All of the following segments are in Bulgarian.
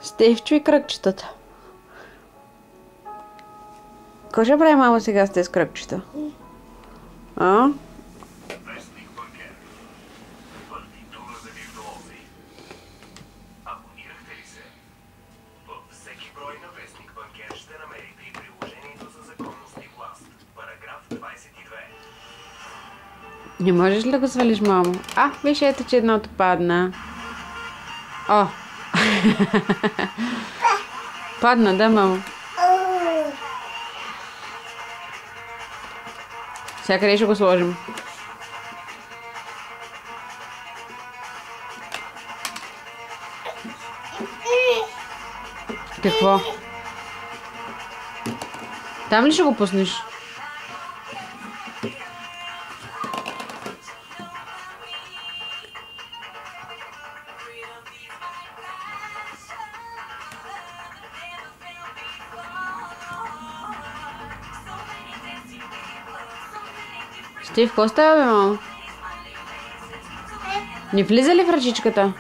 Стефчо и кръгчетата. Какво ще прави мамо сега с тези кръгчета? А? Не можеш ли да го свалиш, мамо? А, виж, ето, че едното падна. О! Падна, да, мамо? Сега къде ще го сложим? Какво? Там ли ще го пуснеш? Стив, какво става, бе, мамо? Не влиза ли в ръчичката?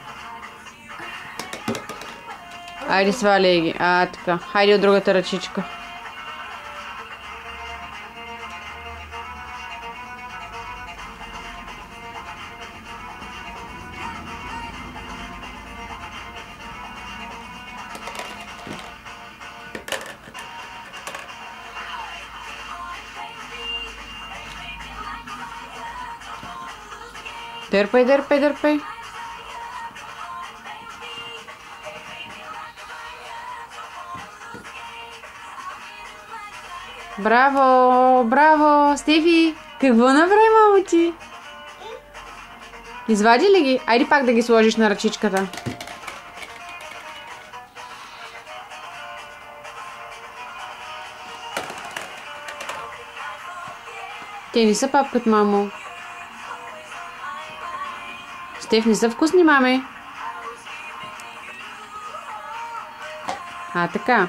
Айде, сваляй ги. Така. Хайде от другата ръчичка. Дърпай, дърпай, дърпай. Браво, браво, Стефи! Какво направи, мамо ти? Извади ли ги? Айде пак да ги сложиш на ръчичката. Те не са папкат, мамо. Стеф, не са вкусни, маме. Така.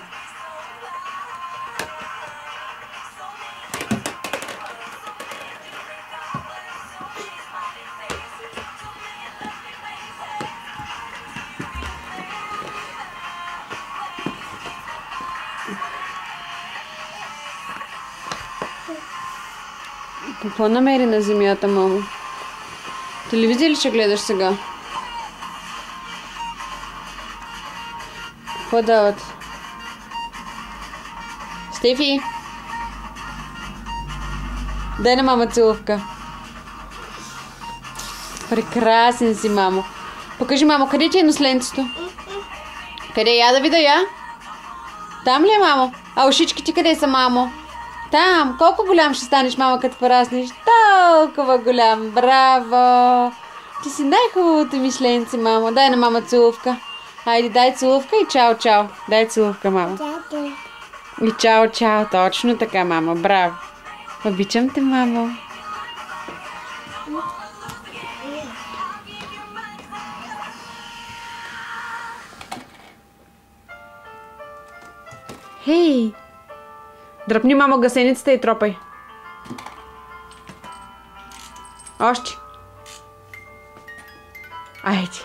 Какво намери на земята, мамо? Телевизия ли ще гледаш сега? Какво дават? Стефи! Дай на мама целувка. Прекрасен си, мамо. Покажи, мамо, къде ти е носленцето? Къде? Я да видя, я? Там ли е, мамо? А ушичките къде са, мамо? Там. Колко голям ще станеш, мама, като пораснеш? Толкова голям. Браво! Ти си най-хубавото мишленце, мамо. Дай на мама целувка. Хайде, дай целувка и чао-чао. Дай целувка, мама. И чао-чао. Точно така, мама. Браво. Обичам те, мамо. Хей! Дръпни, мамо, гасеницата и тропай. Още. Айде.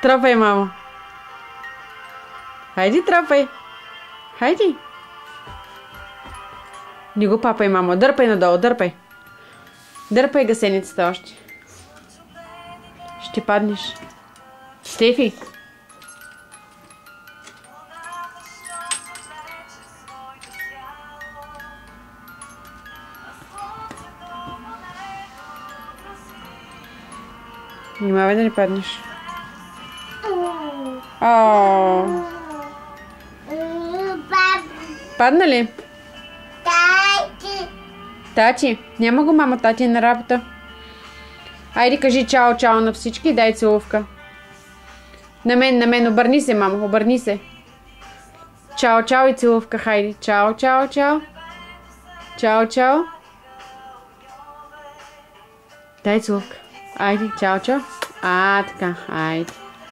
Тропай, мамо. Хайде, тропай. Хайде. Не го папай, мамо. Дърпай надолу, дърпай. Дърпай гасеницата още. Ще паднеш. Стефи. Внимавай да не паднеш. Падна ли? Тати. Няма го, мама, тати е на работа. Айде, кажи чао-чао на всички и дай целувка. На мен, обърни се, мамо, обърни се. Чао-чао и целувка, хайде. Чао-чао-чао. Чао-чао. Дай целувка. Айде, чао-чао. Така, айде.